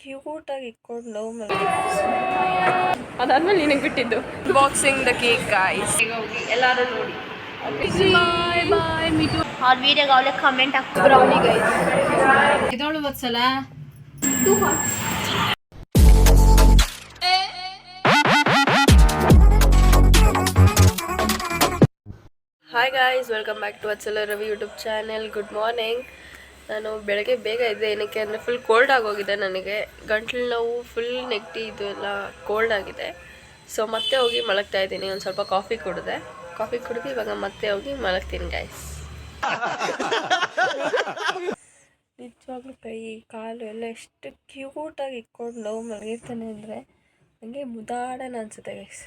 ಕ್ಯೂಟಾಗಿ ಇಟ್ಕೊಂಡು ಅದಾದ್ಮೇಲೆ ನಿನಗೆ ಬಿಟ್ಟಿದ್ದು ಬಾಕ್ಸಿಂಗ್ ದ ಕೇಕ್ ಗಾಯ್ಸ್. ಹೋಗಿ ಎಲ್ಲರೂ ನೋಡಿ. ಬಾಯ್ ಬಾಯ್ ಮೀಟು. और वीडियो का वाले कमेंट आप ಬ್ರೌನಿ ಗೈಸ್ ಇದೋಳು Vatsala hi guys, welcome back to Vatsala Ravi YouTube channel. Good morning. ನಾನು ಬೆಳಗ್ಗೆ ಬೇಗ ಇದ್ದೆ. ಏನಕ್ಕೆ ಅಂದರೆ ಫುಲ್ ಕೋಲ್ಡ್ ಆಗೋಗಿದೆ ನನಗೆ. ಗಂಟ್ಲು ನೋವು, ಫುಲ್ ನೆಗಡಿ, ಇದು ಎಲ್ಲ ಕೋಲ್ಡ್ ಆಗಿದೆ. ಸೊ ಮತ್ತೆ ಹೋಗಿ ಮಲಗ್ತಾ ಇದ್ದೀನಿ. ಒಂದು ಸ್ವಲ್ಪ ಕಾಫಿ ಕುಡಿದು ಇವಾಗ ಮತ್ತೆ ಹೋಗಿ ಮಲಗ್ತೀನಿ ಗಾಯ್ಸ್. ನಿಜವಾಗ್ಲೂ ಕೈ ಕಾಲು ಎಲ್ಲ ಎಷ್ಟು ಕ್ಯೂಟಾಗಿ ಇಟ್ಕೊಂಡು ಮಲಗಿರ್ತಾನೆ ಅಂದರೆ ನನಗೆ ಮುದಾಡನ ಅನಿಸುತ್ತೆ ಗೈಸ್.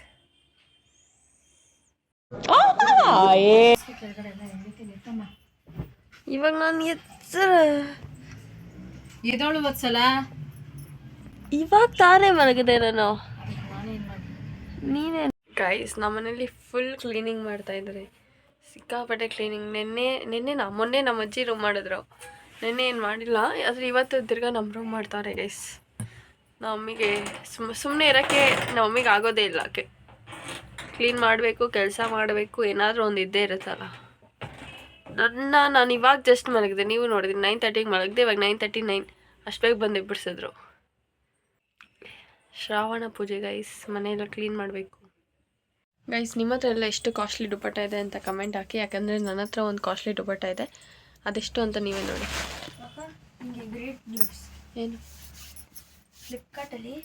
ಇವಾಗ ನಾನು ಇದೋಳು ವತ್ಸಲ ಇವಾಗ ತಾನೇ ಮಲಗಿದೆ ನಾನು. ನೀನೇ ಗೈಸ್, ನಮ್ಮನೇಲಿ ಫುಲ್ ಕ್ಲೀನಿಂಗ್ ಮಾಡ್ತಾ ಇದ್ದಾರೆ. ಸಿಕ್ಕಾಪಟ್ಟೆ ಕ್ಲೀನಿಂಗ್. ಮೊನ್ನೆ ನಮ್ಮ ಅಜ್ಜಿ ರೂಮ್ ಮಾಡಿದ್ರು. ನೆನ್ನೆ ಏನು ಮಾಡಿಲ್ಲ, ಆದರೆ ಇವತ್ತು ತಿರ್ಗಾ ನಮ್ಮ ರೂಮ್ ಮಾಡ್ತಾರೆ ಗೈಸ್. ನಮ್ಮಿಗೆ ಸುಮ್ಮನೆ ಇರೋಕ್ಕೆ ನಮ್ಮಿಗೆ ಆಗೋದೇ ಇಲ್ಲ. ಕ್ಲೀನ್ ಮಾಡಬೇಕು, ಕೆಲಸ ಮಾಡಬೇಕು, ಏನಾದರೂ ಒಂದು ಇದ್ದೇ ಇರುತ್ತಲ್ಲ. ನಾನು ಇವಾಗ ಜಸ್ಟ್ ಮಲಗಿದೆ. ನೀವು ನೋಡಿದ್ರಿ 9:30ಗೆ ಮಲಗಿದೆ. ಇವಾಗ 9:39 ಅಷ್ಟು ಬೇಗ ಬಂದು ಎಬ್ಬಿಸಿದ್ರು. ಶ್ರಾವಣ ಪೂಜೆ ಗೈಸ್, ಮನೆಯೆಲ್ಲ ಕ್ಲೀನ್ ಮಾಡಬೇಕು ಗೈಸ್. ನಿಮ್ಮ ಹತ್ರ ಎಲ್ಲ ಎಷ್ಟು ಕಾಸ್ಟ್ಲಿ ದುಪ್ಪಟ್ಟ ಇದೆ ಅಂತ ಕಮೆಂಟ್ ಹಾಕಿ. ಯಾಕಂದರೆ ನನ್ನ ಹತ್ರ ಒಂದು ಕಾಸ್ಟ್ಲಿ ದುಪ್ಪಟ್ಟ ಇದೆ. ಅದೆಷ್ಟು ಅಂತ ನೀವೇ ನೋಡಿ. Great news. ಏನು? ಫ್ಲಿಪ್ಕಾರ್ಟಲ್ಲಿ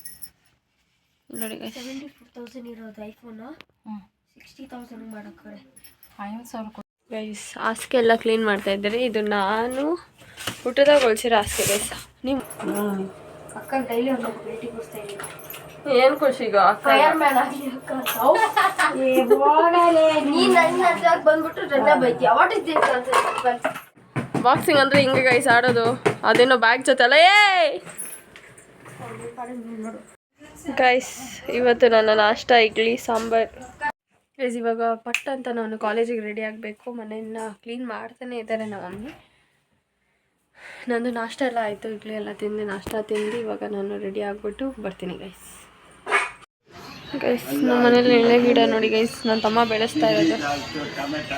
ನೋಡಿ ಗೈಸ್, 74,000 ಇರೋದು ಐಫೋನು 60,000 ಮಾಡೋಕ್ಕಡೆ 50,000 ಗೈಸ್. ಹಾಸಿಗೆ ಎಲ್ಲ ಕ್ಲೀನ್ ಮಾಡ್ತಾ ಇದ್ದಾರೆ. ಇದು ನಾನು ಊಟದಾಗ ಹೊಲ್ಸಿರೋ ಹಾಸಿಗೆ ಗೈಸ್. ನೀವು ಅಕ್ಕ ಡೈಲಿ ಒಂದು ಭೇಟಿ ಕೊಡ್ತಾ ಇದ್ದೀನಿ. ಏನು ಖುಷಿಗ ಫೈರ್ ಮ್ಯಾನ್ ಆಗಲಿ ಅಕ್ಕ. ನೀನು ನನ್ನ ಹತ್ರ ಬಂದ್ಬಿಟ್ಟು ನನ್ನ ಬೈತೀಯ. What is this? ಬಾಕ್ಸಿಂಗ್ ಅಂದರೆ ಹಿಂಗೆ ಗೈಸ್ ಆಡೋದು. ಅದೇನೋ ಬ್ಯಾಗ್ ಜೊತೆ ಅಲ್ಲ. ಗೈಸ್, ಇವತ್ತು ನನ್ನ ನಾಷ್ಟ ಇಡ್ಲಿ ಸಾಂಬಾರ್ ಗೈಸ್. ಇವಾಗ ಪಟ್ಟ ಅಂತ ನಾನು ಕಾಲೇಜಿಗೆ ರೆಡಿ ಆಗಬೇಕು. ಮನೆಯನ್ನ ಕ್ಲೀನ್ ಮಾಡ್ತಾನೆ ಇದ್ದಾರೆ ನಮ್ಮ ಮಮ್ಮಿ. ನಂದು ನಾಷ್ಟ ಎಲ್ಲ ಆಯಿತು. ಇಡ್ಲಿ ಎಲ್ಲ ತಿಂದು ನಾಷ್ಟ ತಿಂದು ಇವಾಗ ನಾನು ರೆಡಿ ಆಗಿಬಿಟ್ಟು ಬರ್ತೀನಿ ಗೈಸ್. ನಮ್ಮ ಮನೇಲಿ ಎಣ್ಣೆ ಗಿಡ ನೋಡಿ ಗೈಸ್, ನನ್ನ ತಮ್ಮ ಬೆಳೆಸ್ತಾ ಇರೋದು.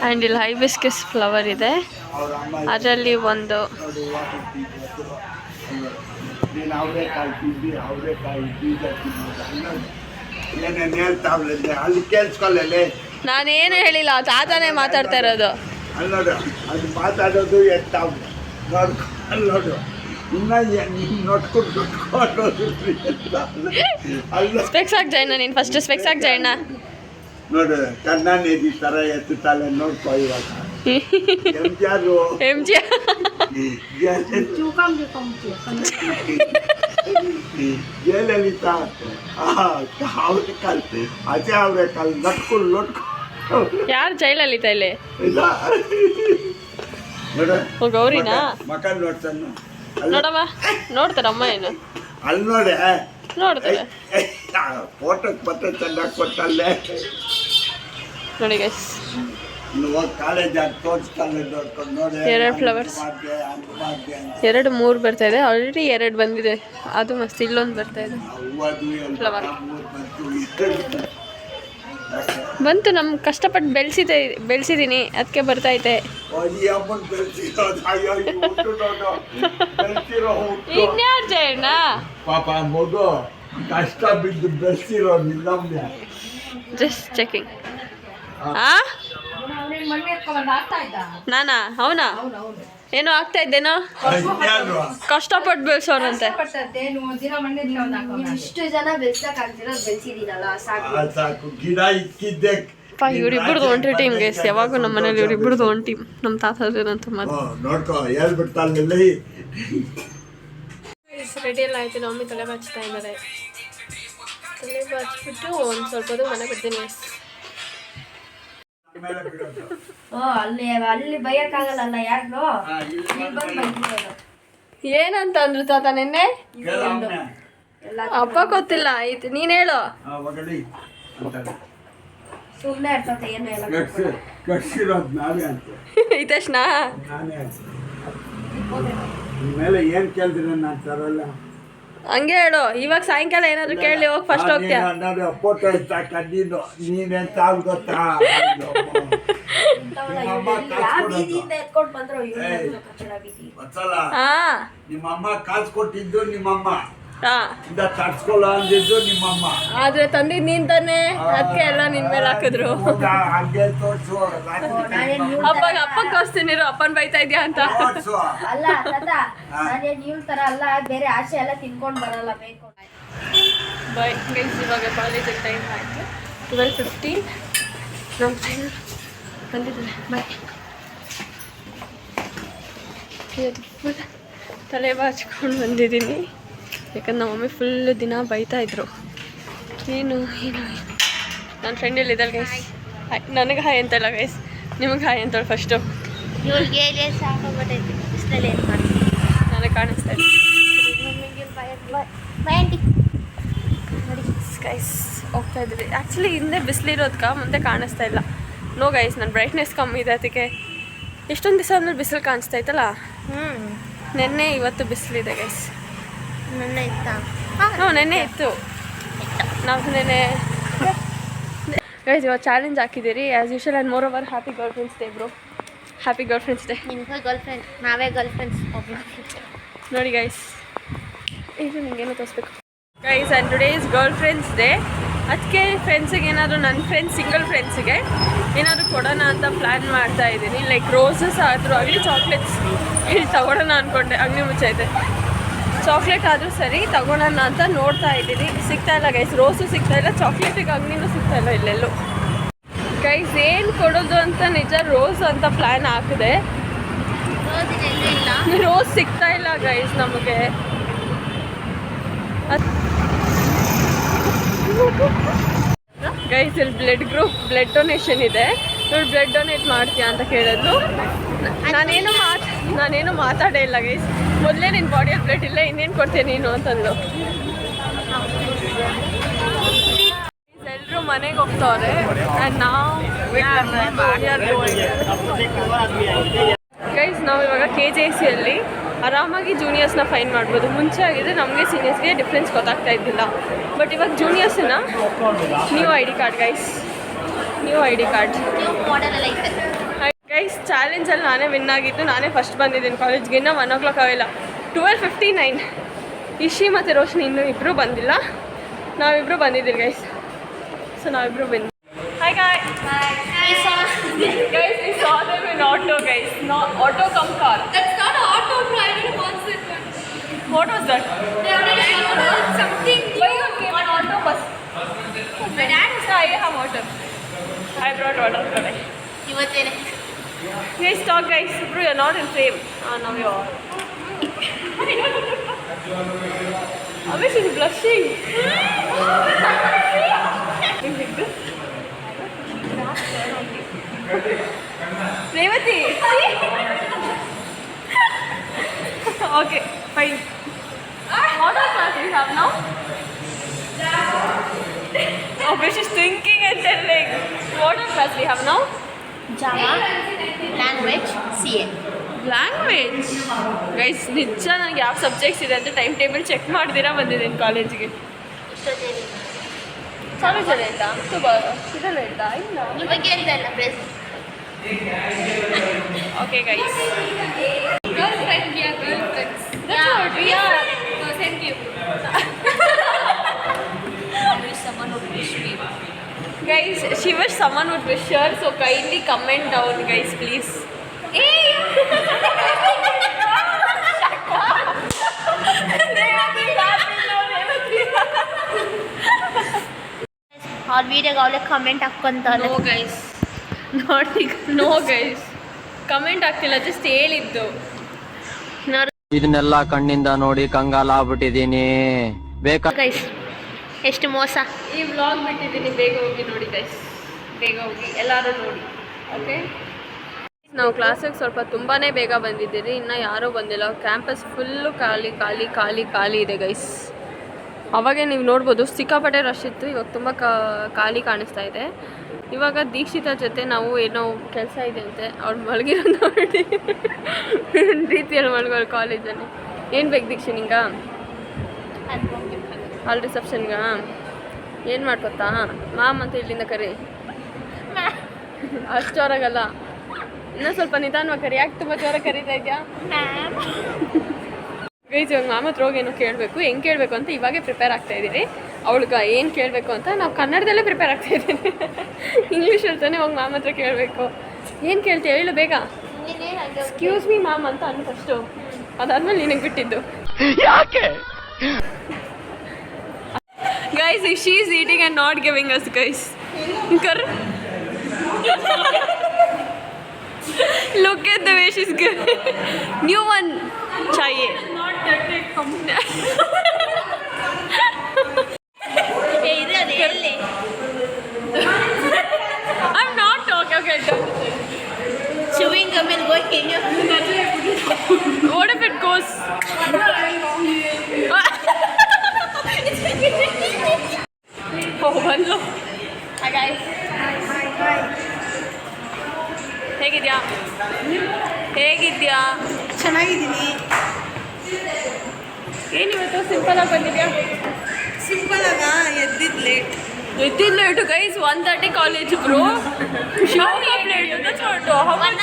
ಆ್ಯಂಡ್ ಇಲ್ಲಿ ಹೈಬಿಸ್ಕಸ್ ಫ್ಲವರ್ ಇದೆ. ಅದರಲ್ಲಿ ಒಂದು ನಾನೇನು ಹೇಳಿಲ್ಲ, ತಾತನೇ ಮಾತಾಡ್ತಾ ಇರೋದು. ಮಾತಾಡೋದು ನೋಡು ಸ್ಪೆಕ್ಸ್ ಹಾಕಿ ಜೈನ. ನೀನು ಫಸ್ಟ್ ಸ್ಪೆಕ್ಸ್ ಹಾಕಿ ಜೈನ. ನೋಡು ಕಣ್ಣಾನೆ ಈ ಥರ ಎತ್ತುತ್ತಾಳೆ ನೋಡ್ಕೊ. ಇವಾಗ MGR ಜಯಲಲಿತಾ ಅವ್ರ ಕಾಲ್ ಅಜಯ್ ಅವ್ರ ಕಾಲ್ ನೋಡ್ಕೊಂಡು ಯಾರು ಜೈಲಲಿತಾ ಇಲ್ಲಿ? ನೋಡು ಗೌರಿನಾ? ಮಕ ನೋಡ್ತಾನ ನೋಡಮ್ಮ. ನೋಡ್ತಾರಮ್ಮ ಏನು? ಅಲ್ಲಿ ನೋಡಿ ನೋಡ್ತಾರೆ. ಫೋಟೋಕ್ಕೆ ಮತ್ತೆ ಚೆನ್ನಾಗಿ ಕೊಟ್ಟಲ್ಲೇ ನೋಡಿ ಗೈಸ್. ಕಾಲೇಜ್ ತೋರಿಸ್ತಾಳೆ ನೋಡ್ಕೊಂಡು ನೋಡಿ. 2 ಫ್ಲವರ್ಸ್, 2 3 ಬರ್ತಾ ಇದೆ. ಆಲ್ರೆಡಿ 2 ಬಂದಿದೆ. ಅದು ಮಸ್ತ್. ಇಲ್ಲೊಂದು ಬರ್ತಾ ಇದೆ ಫ್ಲವರ್. ಬಂತು. ನಮ್ಮ ಕಷ್ಟಪಟ್ಟು ಬೆಳೆಸಿದ್ದೀನಿ, ಅದಕ್ಕೆ ಬರ್ತೈತೆ. ಇನ್ಯಾರು ಜಯಣ್ಣ ಪಾಪ ಮಗು ಕಷ್ಟ ಬಿದ್ದು ಬೆಳೆಸಿರೋ ನಿಲ್ಲಮ್ಯ. Just checking. ನಾನಾ? ಅವನಾ? ಏನೋ ಆಗ್ತಾ ಇದ್ದೇನೋ. ಕಷ್ಟಪಟ್ಟು ಬೆಳೆಸೋನಂತೆ. ಇಷ್ಟು ಜನ ಬೆಳೆಸಕ್ಕಾಗ್ತಿರೋ ಬೆಳೆಸಿದ್ದೀನಲ್ಲ ಸಾಕು. ಗಿಡ ಇಕ್ಕಿದ್ದೆ. ಇವ್ರಿಬ್ರದ್ದು ಒಂಟಿ ಟೀಮ್ ಗೈಸ್. ಯಾವಾಗೂ ನಮ್ಮ ಮನೇಲಿ ಇವ್ರಿಬ್ರದ್ದು ಒಂದು ಟೀಮ್. ನಮ್ಮ ತಾತಂತ ನೋಡ್ಕೊ ಹೇಳ್ಬಿಡ್ತಾಳೆ. ರೆಡಿ ಎಲ್ಲ ಆಯ್ತು. ಮಮ್ಮಿ ತಲೆ ಬಾಚ್ತಾ ಇದ್ದಾರೆ. ತಲೆ ಬಾಚ್ಬಿಟ್ಟು ಒಂದು ಸ್ವಲ್ಪ ಹೊತ್ತು ಮನೆ ಬಿಡ್ತೀನಿ ಗೈಸ್. ಅಲ್ಲಿ ಬೈಯಕ್ಕಾಗಲ್ಲ ಯಾರು. ಏನಂತ ಅಂದ್ರು ತಾತ ನಿನ್ನೆ? ಅಪ್ಪ ಗೊತ್ತಿಲ್ಲ. ಆಯ್ತು, ನೀನು ಹೇಳು. ಸುಮ್ಮನೆ ಇರ್ತದೆ ಏನು ಎಲ್ಲ. ಹಿತೇಶ್ನಾ? ಮೇಲೆ ಏನು ಕೇಳಿದ್ರೆ ನಾನು ತರಲ್ಲ. ಹಂಗೆ ಹೇಳು. ಇವಾಗ ಸಾಯಂಕಾಲ ಏನಾದ್ರು ಕೇಳಿ ಹೋಗಿ ಫಸ್ಟ್ ಹೋಗ್ತೀಯ. ನಾನು ಫೋಟೋ ಎತ್ತಾಕ ನೀನೆಂತ ಗೊತ್ತಾ ಬೀದಿಯಿಂದ ಎತ್ಕೊಂಡು ಬಂದ್ರು ಇವ್ರು ಕಚಡ ಬೀದಿ. ಒಂದ್ಸಲ ಹಾ ನಿಮ್ಮಮ್ಮ ಕಾಸು ಕೊಟ್ಟಿದ್ದು ನಿಮ್ಮಮ್ಮ ಹಾ ಇಂದ ತಡ್ಸ್ಕೊಳ್ಳೋ ಅಂದಿದ್ದು ನಿಮ್ಮಮ್ಮ. ಆದ್ರೆ ತಂದಿದ್ ನೀನ್ ತಾನೆ, ಅದಕ್ಕೆ ಎಲ್ಲ ನಿನ್ ಮೇಲೆ ಹಾಕಿದ್ರು. ಹೌದಾ? ಹಂಗೆ ತೋರ್ಸು ಅಪ್ಪಗ್ ತೋರಿಸ್ತೀನಿರು, ಅಪ್ಪನ್ ಬೈತಾ ಇದ್ಯಾ ಅಂತ. ತೋರ್ಸು. ಅಲ್ಲ ತಾತ, ನಾನೇನ್ ಇವ್ಳ ತರ ಅಲ್ಲ, ಬೇರೆ ಆಸೆ ಎಲ್ಲ ತಿನ್ಕೊಂಡ್ ಬರಲ್ಲ, ಬೇಕು. ಬೈ ಗೈಸ್, ಇವಾಗ ಕಾಲೇಜಿಗೆ ಟೈಮ್ ಆಯಿತು 12:15. ನಮ್ಮ ಫ್ರೆಂಡ್ ಬಂದಿದ್ದಾರೆ. ಬಾಯ್. ಇವತ್ತು ಫುಲ್ ತಲೆ ಬಾಚ್ಕೊಂಡು ಬಂದಿದ್ದೀನಿ, ಯಾಕಂದ್ರೆ ನಮ್ಮ ಮಮ್ಮಿ ಫುಲ್ ದಿನ ಬೈತಾ ಇದ್ರು. ಏನು ನನ್ನ ಫ್ರೆಂಡ್ ಎಲ್ಲಿದ್ದಾಳೆ ಗೈಸ್? ಹಾಯ್. ನನಗೆ ಹಾಯ್ ಅಂತಲ್ಲ ಗೈಸ್, ನಿಮಗೆ ಹಾಯ್ ಅಂತೇಳಿ ಫಸ್ಟು. ಇವ್ಳಿಗೆ ಸಾಕಾಗ್ಬಿಟ್ಟೈತಿ, ಇಷ್ಟಲ್ಲಿ ಏನು ಮಾಡ್ತೀನಿ. ನನಗೆ ಕಾಣಿಸ್ತಾ ಇಲ್ಲ ಗೈಸ್. ಹೋಗ್ತಾ ಇದ್ದೀವಿ. ಆ್ಯಕ್ಚುಲಿ ಹಿಂದೆ ಬಿಸಿಲಿರೋದ್ಕ ಮುಂದೆ ಕಾಣಿಸ್ತಾ ಇಲ್ಲ. ನೋ ಗೈಸ್, ನನ್ನ ಬ್ರೈಟ್ನೆಸ್ ಕಮ್ಮಿ ಇದೆ, ಅದಕ್ಕೆ ಎಷ್ಟೊಂದು ದಿವಸ ಆದ್ಮೇಲೆ ಬಿಸಿಲು ಕಾಣಿಸ್ತಾ ಇತ್ತಲ್ಲ. ನೆನ್ನೆ ಇವತ್ತು ಬಿಸಿಲಿದೆ ಗೈಸ್. ನೆನ್ನೆ ಇತ್ತಾ? ಹ್ಞೂ ನೆನ್ನೆ ಇತ್ತು. ನಾವು ನೆನ್ನೆ ಗೈಸ್ ಇವತ್ತು ಚಾಲೆಂಜ್ ಹಾಕಿದ್ದೀರಿ as usual. And more over happy girl friends day bro. Happy girl friends day. ನಿಮ್ಗೆ ಗರ್ಲ್ ಫ್ರೆಂಡ್, ನಾವೇ ಗರ್ಲ್ ಫ್ರೆಂಡ್ಸ್. ನೋಡಿ ಗೈಸ್, ಇದು ನಿಮಗೇನು ತೋರಿಸ್ಬೇಕು guys. And today is girl friends day. ಅದಕ್ಕೆ ಫ್ರೆಂಡ್ಸಿಗೆ ಏನಾದರೂ, ನನ್ನ ಫ್ರೆಂಡ್ಸ್ ಸಿಂಗಲ್ ಫ್ರೆಂಡ್ಸಿಗೆ ಏನಾದರೂ ಕೊಡೋಣ ಅಂತ ಪ್ಲ್ಯಾನ್ ಮಾಡ್ತಾ ಇದ್ದೀನಿ. ಲೈಕ್ ರೋಸಸ್ ಆದರೂ ಆಗಲಿ, ಚಾಕ್ಲೇಟ್ಸ್ ಇಲ್ಲಿ ತಗೊಳ್ಳೋಣ ಅಂದ್ಕೊಂಡೆ. ಅಂಗಡಿ ಮುಚ್ಚೈತೆ. ಚಾಕ್ಲೇಟ್ ಆದರೂ ಸರಿ ತಗೊಳ್ಳೋಣ ಅಂತ ನೋಡ್ತಾ ಇದ್ದೀನಿ. ಸಿಗ್ತಾ ಇಲ್ಲ ಗೈಸ್, ರೋಸು ಸಿಗ್ತಾ ಇಲ್ಲ, ಚಾಕ್ಲೇಟಿಗೆ ಅಂಗಡಿನೂ ಸಿಗ್ತಾ ಇಲ್ಲ ಇಲ್ಲೆಲ್ಲೂ ಗೈಸ್. ಏನು ಕೊಡೋದು ಅಂತ ನಿಜ ರೋಸ್ ಅಂತ ಪ್ಲ್ಯಾನ್ ಹಾಕಿದೆ. ರೋಸ್ ಸಿಗ್ತಾ ಇಲ್ಲ ಗೈಸ್ ನಮಗೆ. ಗೈಸ್ ಇಲ್ಲಿ ಬ್ಲಡ್ ಡೊನೇಷನ್ ಇದೆ. ಇವಳು ಬ್ಲಡ್ ಡೊನೇಟ್ ಮಾಡ್ತೀಯಾ ಅಂತ ಕೇಳಿದ್ಲು. ನಾನೇನು ಮಾತಾಡೇ ಇಲ್ಲ ಗೈಸ್. ಮೊದಲೇ ನಿನ್ನ ಬಾಡಿಯಲ್ಲಿ ಬ್ಲಡ್ ಇಲ್ಲ, ಇನ್ನೇನು ಕೊಡ್ತೀನಿ ನೀನು ಅಂತಂದು. ಎಲ್ಲರೂ ಮನೆಗೆ ಹೋಗ್ತವ್ರೆ. ನಾವು ಗೈಸ್, ನಾವು ಇವಾಗ KJCಯಲ್ಲಿ ಆರಾಮಾಗಿ ಜೂನಿಯರ್ಸ್ನ ಫೈನ್ ಮಾಡ್ಬೋದು. ಮುಂಚೆ ಆಗಿದ್ರೆ ನಮಗೆ ಸೀನಿಯರ್ಸ್ಗೆ ಡಿಫ್ರೆನ್ಸ್ ಗೊತ್ತಾಗ್ತಾ ಇದ್ದಿಲ್ಲ. ಬಟ್ ಇವಾಗ ಜೂನಿಯರ್ಸ್ನ new ID card guys, new ID card guys. ಚಾಲೆಂಜಲ್ಲಿ ನಾನೇ ವಿನ್ ಆಗಿದ್ದು, ನಾನೇ ಫಸ್ಟ್ ಬಂದಿದ್ದೀನಿ ಕಾಲೇಜ್ಗೆ. ಇನ್ನೂ 1 o'clock ಆಗಿಲ್ಲ, 12:59. ಇಶಿ ಮತ್ತು ರೋಶನಿ ಇನ್ನೂ ಇಬ್ಬರು ಬಂದಿಲ್ಲ, ನಾವಿಬ್ಬರು ಬಂದಿದ್ದೀವಿ ಗೈಸ್. ಸೊ ನಾವಿಬ್ಬರು ಬಂದು hi guys, we saw them in auto guys. No, auto cum car. That's not an auto, bro. I didn't want it. What was that? Something. Why you came on auto bus? My dad was. I have water. I brought water today. ಇವತ್ತೇನೆ. Guys, talk guys. Bro, you're not in frame. Now you are. Amish is blushing. Revati. Okay, fine. What are class we have now? Oh, she's thinking and telling. What are class we have now? Java, language, CA. Language guys. ನಿಜ ನನಗೆ ಯಾವ subjects ಇದೆ ಅಂತ time table check ಮಾಡ್ದಿರಾ ಬಂದಿದ್ದೀನಿ ಕಾಲೇಜಿಗೆ. ಕಾಲೇಜಲ್ಲಿ ಆಯ್ತಾ? ಇದೆಲ್ಲ ಆಯ್ತಾ? ಇಲ್ಲ. ಇವಾಗ ಎಂತ ಇಲ್ಲ press. Okay guys, girl friend, yeah girl friends. Thank you. Guys, she wish someone would wish her, so kindly comment down guys please. ಅವ್ರ ವಿಡಿಯೋಗೆ ಅವಳೆ ಕಮೆಂಟ್ ಹಾಕ್ಕೊಂತಾಳೆ. ನೋ ಗೈಸ್, ನೋಡಿ, ನೋ ಗೈಸ್, ಕಮೆಂಟ್ ಆಗ್ತಿಲ್ಲ, ಜಸ್ಟ್ ಹೇಳಿದ್ದು. ಇದನ್ನೆಲ್ಲ ಕಣ್ಣಿಂದ ನೋಡಿ ಕಂಗಾಲಾಗ್ಬಿಟ್ಟಿದೀನಿ. ಗೈಸ್ ಎಷ್ಟು ಮೋಸ. ಈ ವ್ಲಾಗ್ ಬಿಟ್ಟಿದ್ದೀನಿ, ಬೇಗ ಹೋಗಿ ನೋಡಿ ಗೈಸ್, ಬೇಗ ಹೋಗಿ ಎಲ್ಲರೂ ನೋಡಿ. ಓಕೆ, ನಾವು ಕ್ಲಾಸಿಗೆ ಸ್ವಲ್ಪ ತುಂಬಾ ಬೇಗ ಬಂದಿದ್ದೀರಿ, ಇನ್ನೂ ಯಾರೂ ಬಂದಿಲ್ಲ. ಕ್ಯಾಂಪಸ್ ಫುಲ್ಲು ಖಾಲಿ ಖಾಲಿ ಖಾಲಿ ಖಾಲಿ ಇದೆ ಗೈಸ್. ಅವಾಗೇ ನೀವು ನೋಡ್ಬೋದು ಸಿಕ್ಕಾಪಟ್ಟೆ ರಶ್ ಇತ್ತು, ಇವಾಗ ತುಂಬ ಖಾಲಿ ಕಾಣಿಸ್ತಾ ಇದೆ. ಇವಾಗ ದೀಕ್ಷಿತ ಜೊತೆ ನಾವು ಏನೋ ಕೆಲಸ ಇದೆ ಅಂತೆ, ಅವ್ರು ಮಲಗಿರೋ ನೋಡಿ ರೀತಿಯಲ್ಲಿ ಮಲಗೋರು ಕಾಲೇಜಲ್ಲಿ. ಏನು ಬೇಕು ದೀಕ್ಷೆ ನಿಂಗೆ? ಹಾಲ್ ರಿಸೆಪ್ಷನ್ಗೆ ಏನು ಮಾಡ್ಕೊತ್ತಾ ಮಾಮ್ ಅಂತ ಇಲ್ಲಿಂದ ಕರಿ ಅಷ್ಟು ಜೋರಾಗಲ್ಲ ಇನ್ನೂ ಸ್ವಲ್ಪ ನಿಧಾನವಾಗಿ ಕರಿ. ಯಾಕೆ ತುಂಬ ಜೋರಾಗಿ ಕರೀತಾ ಇದೆಯಾ ಗೈಸ್? ಇವಾಗ ಮಾಮ ಹತ್ರ ಹೋಗಿ ಏನೋ ಕೇಳಬೇಕು, ಹೆಂಗೆ ಕೇಳಬೇಕು ಅಂತ ಇವಾಗೇ ಪ್ರಿಪೇರ್ ಆಗ್ತಾ ಇದ್ದೀರಿ. ಅವಳಿಗೆ ಏನು ಕೇಳಬೇಕು ಅಂತ ನಾವು ಕನ್ನಡದಲ್ಲೇ ಪ್ರಿಪೇರ್ ಆಗ್ತಾ ಇದ್ದೀನಿ. ಇಂಗ್ಲೀಷಲ್ಲಿ ತಾನೇ ಹೋಗಿ ಮಾಮ ಹತ್ರ ಕೇಳಬೇಕು. ಏನು ಕೇಳ್ತೀಯ ಹೇಳು ಬೇಗ. ಎಕ್ಸ್ಕ್ಯೂಸ್ ಮೀ ಮ್ಯಾಮ್ ಅಂತ ಅನ್ನು ಫಸ್ಟು, ಅದಾದ್ಮೇಲೆ ನಿನಗೆ ಬಿಟ್ಟಿದ್ದು. ಯಾಕೆ guys she is eating and not giving us guys. ಕರ್ look at the way she's giving. New one chahiye. Not that it hey idu ade elle I'm not talking. Okay, chewing gum is going in your what if it goes oh hello hi guys. ಹೇಗಿದ್ಯಾ? ಚೆನ್ನಾಗಿದ್ದೀನಿ. ಏನಿವತ್ತು ಸಿಂಪಲಾಗಿ ಬಂದಿದ್ಯಾ? Simple ಆಗ ಎದ್ದಿದ್ದು late. Late guys. 1:30 college bro. Late. That's what. How much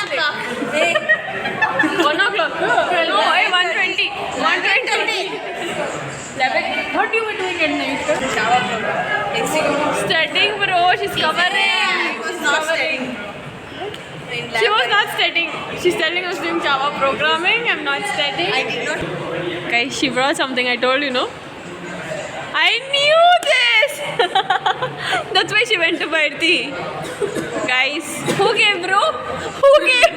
late? 1 o'clock. No, 1:20. 1:20. 11. What you were doing at night? Studying bro. She's covering. She was not studying. She's telling us doing Java programming. I'm not studying. I did not. Guys, she brought something. I told you, no? I knew this. That's why she went to Bharti. Guys, who gave, bro? Who gave?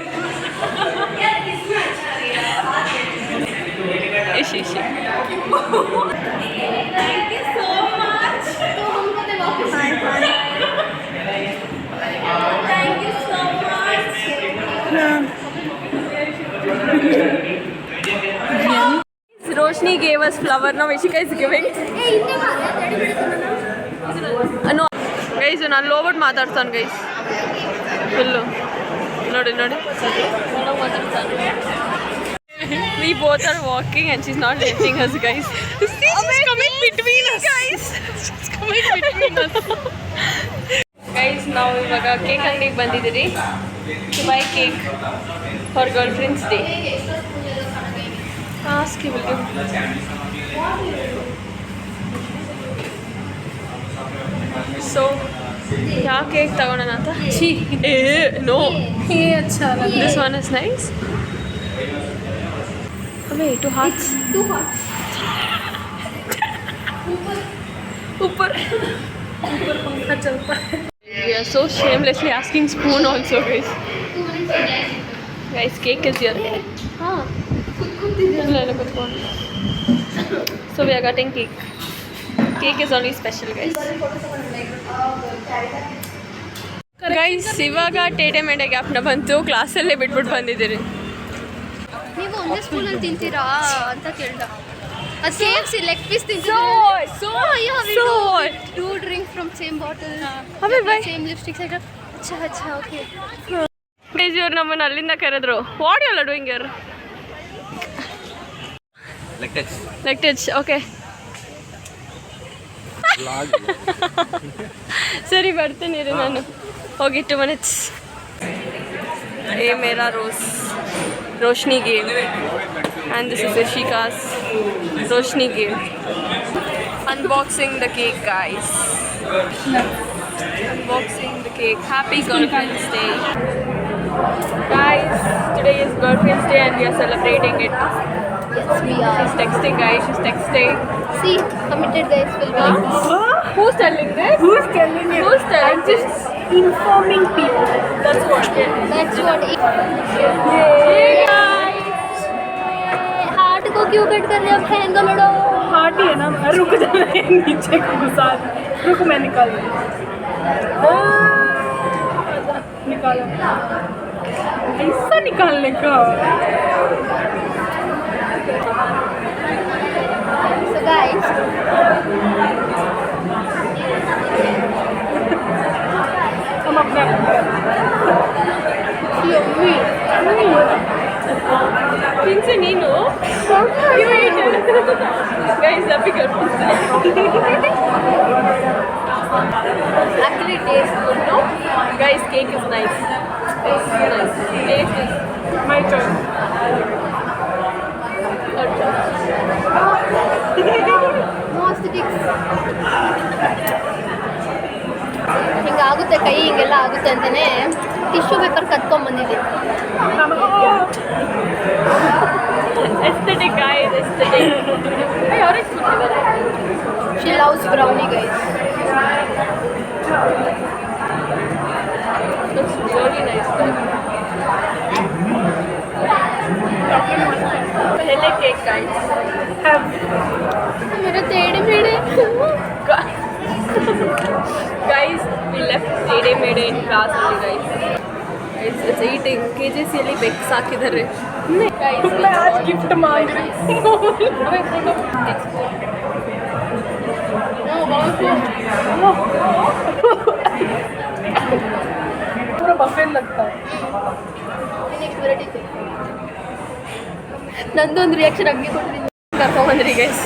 Ishi. Thank you so much. Thank you so much. Roshni gave us flower. Now Ishika is giving. No, guys, ನಾನು ಲೋಬಟ್ ಮಾತಾಡ್ತಾನೆ guys. Full ನೋಡಿ. We both are walking and she's not letting us, guys. See, she's coming between us, guys. She's coming between us. Guys, ನಾವು ಇವಾಗ cake ಅಂಗಡಿಗೆ ಬಂದಿದ್ದೀರಿ to buy cake for girlfriend's day. Ask him. So, क्या cake तगोना था? छी, no. ये अच्छा लगा. This one is nice. Wait, 2 hearts. 2 hearts. ऊपर. पंखा चलता है. We are so shamelessly asking spoon also, guys. Guys, cake is here. हाँ. So we are cutting cake. Cake is only special, guys. Guys ಇವಾಗ ಟೇಟೆ ಮೇಡೆ ಗ್ಯಾಪ್ನ ಬಂತು. ಕ್ಲಾಸಲ್ಲೇ ಬಿಟ್ಬಿಟ್ಟು ಬಂದಿದ್ದೀರಿ. ನೀವು ಒಂದೇ ಸ್ಪೂನಲ್ಲಿ ತಿಂತೀರಾ ಅಂತ ಕೇಳ್ದ. ಅದು KFC ಲೆಗ್ ಪೀಸ್ ತಿಂತೀರಾ? So Do drink from same bottle. ಅಬೇ ಬೈ. Same lipsticks. अच्छा okay. ಗೈಸ್ ಇವ್ರು ನಮ್ಮನ್ನು ಅಲ್ಲಿಂದ ಕರೆದ್ರು. What you are doing here? Like touch. Okay. ಸರಿ ಬರ್ತೀನಿ ರೀ ನಾನು. ಹೋಗಿ 2 minutes. ये मेरा रोशनी game and this is Ishika's Roshni game. Unboxing the cake, guys. Unboxing the cake. Happy Girlfriend's Day. Guys, today is Girlfriend's Day and we are celebrating it. Yes, we are. She's texting, guys. She's texting. See, committed guys will be. Who's telling this? Who's telling it? Who's telling this? Informing people. That's what. That's what. Hey guys. Heart को क्यों cut कर रहे हो? Hang लड़ो. Heart ही है ना. रुक जाना है नीचे को घुसा. रुक मैं निकाल. निकालो. ऐसा निकालने का. So guys. हम अपने Yummy. ತಿನ್ಸಿ ನೀನು ಗೈಸ್ ಅಪ್ಪಿಗೆ actually taste good guys cake is nice taste is My turn. ಹಿಂಗಾಗುತ್ತೆ ಕೈ ಹಿಂಗೆಲ್ಲ ಆಗುತ್ತೆ ಅಂತಾನೆ ಟಿಶ್ಯೂ ಪೇಪರ್ ಕತ್ಕೊಂಡ್ಬಂದಿದ್ದೆ. ಎಸ್ಥೆಟಿಕ್ ಗೈಸ್ ಎಸ್ಥೆಟಿಕ್ ಅವ್ರಿಗೆ ಕೂತಿದ್ದಾರೆ. She loves brownie guys. Looks really nice. पहले केक गाइस मेरा टेढ़े मेढ़े guys we left टेढ़े मेढ़े in class only guys it's eating KGC ಅಲ್ಲಿ ಬೆಕ್ಸ್ ಹಾಕಿದ್ದಾರೆ guys मैं आज गिफ्ट मांग रही हूँ. पूरा बफे लगता है. ನಂದೊಂದು ರಿಯಾಕ್ಷನ್ ಹಂಗೆ ಕೊಟ್ಟಿದ್ದೀನಿ. ಕರ್ಕೊಂಡ್ಬಂದ್ರಿ guys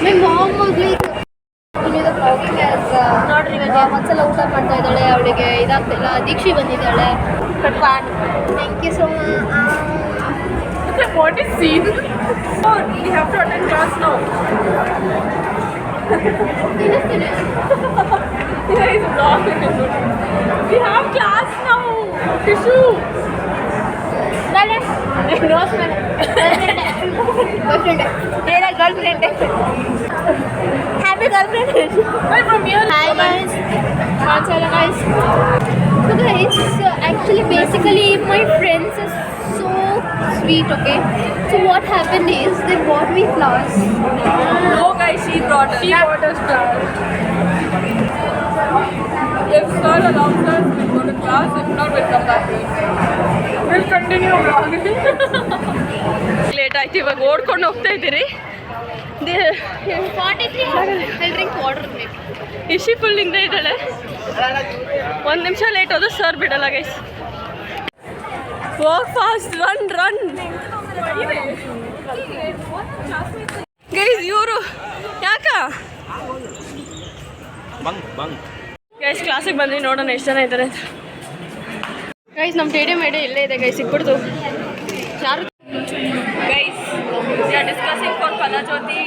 my mom was like blogging as ನೋಡ್ರಿ ಒಂದ್ಸಲ ಊಟ ಮಾಡ್ತಾ ಇದ್ದಾಳೆ, ಅವಳಿಗೆ ಇದಾಗ್ತಿಲ್ಲ. ದೀಕ್ಷಿ ಬಂದಿದ್ದಾಳೆ. Thank you so much. What is scene? Oh, we have to attend class now. There is vlog. We have class now. Tissue. Boyfriend girlfriend happy girlfriend. Where from here? Hi guys. Guys. So guys, actually basically my friends are so sweet, okay? So what happened is they bought me flowers. No guys, she brought us. She bought us flowers. If sir allows us, we'll go to class. If not, we'll come back here. We'll continue vlogging. Late ಆಯ್ತು, ಇವಾಗ ಓಡ್ಕೊಂಡು ಹೋಗ್ತಾ ಇದ್ದೀರಿ. 43. I'll drink water. Is she full ಹಿಂದೆ ಇದ್ದಾಳೆ. ಒಂದು ನಿಮಿಷ late ಹೋದ್ರೆ sir ಬಿಡಲ್ಲ guys. Walk fast, run run guys. ಇವರು ಯಾಕ ಗೈಸ್ ಕ್ಲಾಸಿಗೆ ಬಂದ್ವಿ, ನೋಡೋಣ ಎಷ್ಟು ಜನ ಇದ್ದಾರೆ ಅಂತ. ಗೈಸ್ ನಮ್ಮ ಟೇಡೆ ಮೇಡೆ ಇಲ್ಲೇ ಇದೆ ಗೈಸ್, ಸಿಕ್ಬಿಡ್ತು. ಯಾರು guys discussing for Kalajyothi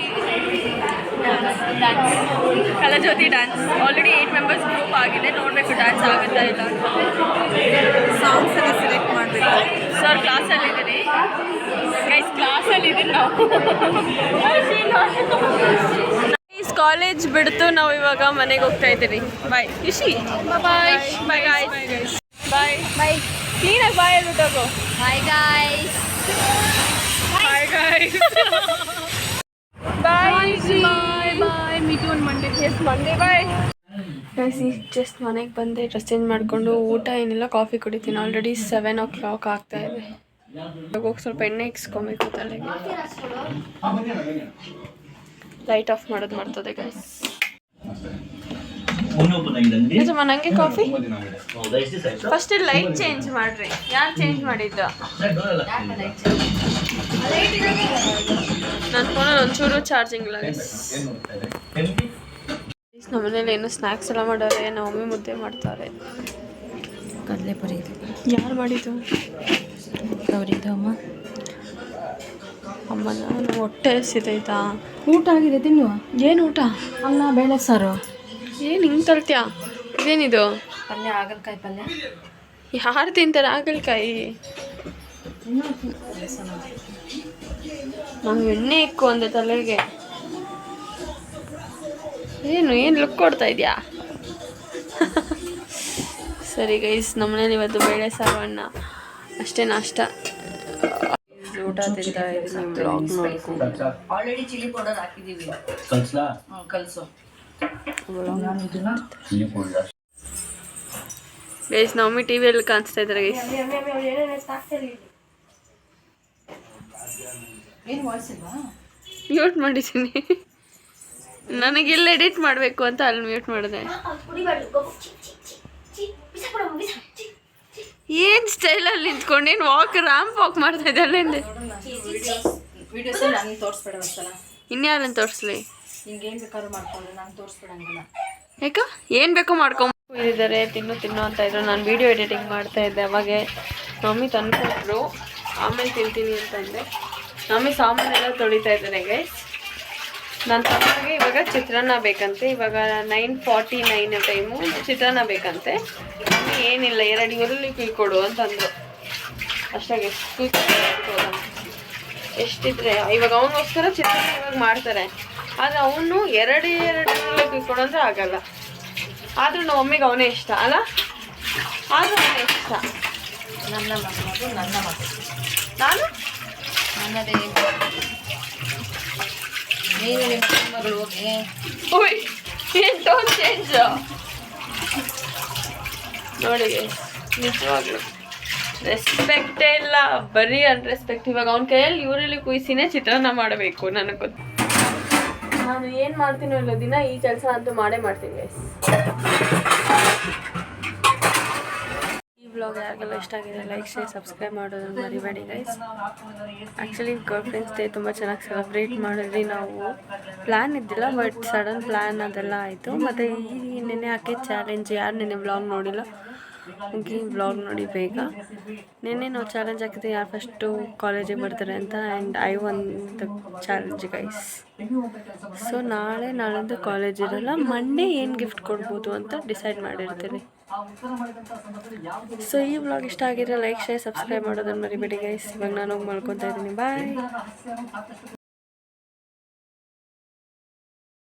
dance. Kalajyothi dance already 8 members group ಆಗಿದೆ, ನೋಡಬೇಕು ಡ್ಯಾನ್ಸ್ ಆಗುತ್ತಾ ಇಲ್ಲ ಅಂತ. ಸಾಂಗ್ಸ್ ಎಲ್ಲ ಸೆಲೆಕ್ಟ್ ಮಾಡಬೇಕು. ಸರ್ ಕ್ಲಾಸಲ್ಲಿದ್ದೀನಿ ಗೈಸ್, ಕ್ಲಾಸಲ್ಲಿದ್ದೀನಿ ನಾವು. ಕಾಲೇಜ್ ಬಿಡ್ತು ನಾವು ಇವಾಗ ಮನೆಗೆ ಹೋಗ್ತಾ ಇದ್ದೀವಿ. Bye Ishi. Bye bye guys. Bye Bye. ಕ್ಲೀನಾಗಿ ಬಾಯ್ ಹೇಳ್ಬಿಟ್ಟು. Bye guys. Bye guys. Bye bye bye. Meet on Monday. Yes Monday bye guys. ಈಗ ಜಸ್ಟ್ ಮನೆಗೆ ಬಂದೆ, ಡ್ರೆಸ್ ಚೇಂಜ್ ಮಾಡಿಕೊಂಡು ಊಟ ಏನಿಲ್ಲ, ಕಾಫಿ ಕುಡಿತೀನಿ. ಆಲ್ರೆಡಿ 7 o'clock ಆಗ್ತಾ ಇದೆ. ಇವಾಗ ಹೋಗಿ ಸ್ವಲ್ಪ ಎಣ್ಣೆ ಇಕ್ಸ್ಕೊಬೇಕು ತಲೆಗೆ. ಲೈಟ್ ಆಫ್ ಮಾಡೋದು ಮಾಡ್ತದೆ ಗೈಸ್. ನನಗೆ ಕಾಫಿ ಫಸ್ಟ್ ಲೈಟ್ ಚೇಂಜ್ ಮಾಡ್ರಿ. ಯಾರು ಚೇಂಜ್ ಮಾಡಿದ್ದು? ನನ್ನ ಫೋನಲ್ಲಿ ಒಂಚೂರು ಚಾರ್ಜಿಂಗ್ ಇಲ್ಲ ಗೈಸ್. ನಮ್ಮ ಮನೇಲಿ ಏನು ಸ್ನ್ಯಾಕ್ಸ್ ಎಲ್ಲ ಮಾಡೋರೆ. ನಮ್ಮ ಮಮ್ಮಿ ಮುದ್ದೆ ಮಾಡ್ತಾರೆ. ಕಡಲೆಪುರಿ ಇದೆ. ಯಾರು ಮಾಡಿದ್ದು? ಅವರಿದ್ದು ಅಮ್ಮ. ಅಮ್ಮನ ಹೊಟ್ಟೆ ಹಸಿದೈತಾ? ಊಟ ಆಗಿದೆ, ತಿನ್ನುವ. ಏನು ಊಟ? ಅನ್ನ ಬೇಳೆ ಸಾರು. ಏನು ಹಿಂಗೆ ತರ್ತೀಯ? ಇದೇನಿದು? ಪಲ್ಯ, ಹಾಗಲಕಾಯಿ ಪಲ್ಯ. ಯಾರು ತಿಂತಾರೆ ಹಾಗಲಕಾಯಿ? ನಂಗೆ ಎಣ್ಣೆ ಇಕ್ಕು ಅಂದೆ ತಲೆಗೆ. ಏನು ಲುಕ್ ಕೊಡ್ತಾ ಇದೆಯಾ? ಸರಿ ಗೈಸ್, ನಮ್ಮನೇಲಿ ಇವತ್ತು ಬೇಳೆ ಸಾರು ಅನ್ನ ಅಷ್ಟೇ ನಾಷ್ಟ. ಊಟ ತಿಂತಾ ಇದ್ದೀನಿ, ಬ್ಲಾಗ್ ನೋಡ್ಕೊಂಡು. ಆಲ್ರೆಡಿ ಚಿಲ್ಲಿ ಪೌಡರ್ ಹಾಕಿದ್ದೀವಿ. ಕಲಸು. ಗೈಸ್ ನಮ್ಮಿ ಟಿವಿಯಲ್ಲಿ ಕಾಣಿಸ್ತಾ ಇದ್ದಾರೆ ಗೈಸ್. ಏನು ವಾಯ್ಸ್ ಇಲ್ವಾ? ಮ್ಯೂಟ್ ಮಾಡಿದ್ದೀನಿ. ನನಗೆಲ್ಲ ಎಡಿಟ್ ಮಾಡಬೇಕು ಅಂತ ಅಲ್ಲಿ ಮ್ಯೂಟ್ ಮಾಡಿದೆ. ಏನು ಸ್ಟೈಲಲ್ಲಿ ನಿಂತ್ಕೊಂಡೇನು ರ್ಯಾಂಪ್ ವಾಕ್ ಮಾಡ್ತಾ ಇದ್ದೆ ಅಲ್ಲೇಂದೆ. ವಿಡಿಯೋಸ್ ನನಗೆ ತೋರಿಸ್ಬೇಡ ಒಂದ್ಸಲ. ಇನ್ಯಾರನ್ನು ತೋರಿಸ್ಲಿ? ಹಿಂಗೇನು ಬೇಕಾದ್ರೂ ಮಾಡ್ಕೊಂಡು ನಾನು ತೋರಿಸ್ಬಿಡಂಗಿಲ್ಲ. ಯಾಕ ಏನು ಬೇಕೋ ಮಾಡ್ಕೊಂಡಿದ್ದಾರೆ. ತಿನ್ನು ಅಂತ ಇದ್ರು. ನಾನು ವೀಡಿಯೋ ಎಡಿಟಿಂಗ್ ಮಾಡ್ತಾ ಇದ್ದೆ. ಅವಾಗೆ ಮಮ್ಮಿ ತಂದ್ಕೊಟ್ರು. ಆಮೇಲೆ ತಿಂತೀನಿ ಅಂತಂದೆ. ಮಮ್ಮಿ ಸಾಮಾನೆಲ್ಲ ತೊಳಿತಾ ಇದ್ದಾರೆ ಗೈಸ್. ನನ್ನ ತಮ್ಮಗೆ ಇವಾಗ ಚಿತ್ರಾನ್ನ ಬೇಕಂತೆ. ಇವಾಗ 9:49 ಟೈಮು. ಚಿತ್ರಾನ್ನ ಬೇಕಂತೆ. ಮಮ್ಮಿ ಏನಿಲ್ಲ 2 ಈರುಳ್ಳಿ ಕುಯ್ಕೊಡು ಅಂತಂದರು. ಅಷ್ಟಾಗೆ ಕುಯ್ಕೊಡು ಎಷ್ಟಿದ್ರೆ ಇವಾಗ ಅವನಿಗೋಸ್ಕರ ಚಿತ್ರಾನ್ನ ಇವಾಗ ಮಾಡ್ತಾರೆ. ಆದರೆ ಅವನು 2 ಈರುಳ್ಳಿ ಕುಯ್ಕೊಡು ಅಂದರೆ ಆಗಲ್ಲ. ಆದರೂ ನಮ್ಮ ಮಮ್ಮಿಗೆ ಅವನೇ ಇಷ್ಟ ಅಲ್ಲ. ಆದರೂ ಅವನೇ ಇಷ್ಟ. ನನ್ನ ಮಗನದು ನನ್ನ ಮಗ. ನಾನು ನನ್ನದೇ ನೀನು ನಿಮ್ಮ ಮಗಳು ಹೋಗಿ. ಓಯ್ ಏನು ಟೋನ್ ಚೇಂಜ್ ನೋಡಿ. ನಿಜವಾಗ್ಲು ರೆಸ್ಪೆಕ್ಟೇ ಇಲ್ಲ, ಬರೀ ಅನ್ರೆಸ್ಪೆಕ್ಟ್. ಇವಾಗ ಅವ್ನ ಕೈಯಲ್ಲಿ ಇವರಲ್ಲಿ ಕುಯ್ಸಿನೇ ಚಿತ್ರಾನ್ನ ಮಾಡಬೇಕು. ನನಗೆ ಗೊತ್ತು. ನಾನು ಏನು ಮಾಡ್ತೀನೋ ಇಲ್ಲ ದಿನ ಈ ಕೆಲಸ ಅಂತೂ ಮಾಡೇ ಮಾಡ್ತೀನಿ ಗೈಸ್. ಈ ವ್ಲಾಗ್ ಯಾರಿಗೆಲ್ಲ ಇಷ್ಟ ಆಗಿದೆ ಲೈಕ್ ಶೇರ್ ಸಬ್ಸ್ಕ್ರೈಬ್ ಮಾಡೋದನ್ನು ಮರಿಬೇಡಿ guys. Actually girl friends day ತುಂಬ ಚೆನ್ನಾಗಿ ಸೆಲೆಬ್ರೇಟ್ ಮಾಡಿದ್ವಿ ನಾವು. ಪ್ಲ್ಯಾನ್ ಇದ್ದಿಲ್ಲ, ಬಟ್ ಸಡನ್ ಪ್ಲ್ಯಾನ್ ಅದೆಲ್ಲ ಆಯಿತು. ಮತ್ತು ಈ ನೆನ್ನೆ ಹಾಕಿ ಚಾಲೆಂಜ್, ಯಾರು ನೆನ್ನೆ ವ್ಲಾಗ್ ನೋಡಿಲ್ಲ ಹೋಗಿ ವ್ಲಾಗ್ ನೋಡಿ ಬೇಗ. ನೆನ್ನೆ ನಾವು ಚಾಲೆಂಜ್ ಹಾಕಿದ್ದೆ ಯಾರು ಫಸ್ಟು ಕಾಲೇಜಿಗೆ ಬರ್ತಾರೆ ಅಂತ. And I won the challenge guys. So ನಾಳೆಂದು ಕಾಲೇಜ್ ಇರಲ್ಲ. ಮಂಡೇ ಏನು ಗಿಫ್ಟ್ ಕೊಡ್ಬೋದು ಅಂತ ಡಿಸೈಡ್ ಮಾಡಿರ್ತೀನಿ. ಸೊ ಈ ವ್ಲಾಗ್ ಇಷ್ಟ ಆಗಿದ್ರೆ ಲೈಕ್ ಶೇರ್ ಸಬ್ಸ್ಕ್ರೈಬ್ ಮಾಡೋದನ್ನು ಮರಿಬೇಡಿ ಗೈಸ್. ಇವಾಗ ನಾನು ಹೋಗಿ ಮಲ್ಕೊತಾ ಇದ್ದೀನಿ. ಬಾಯ್.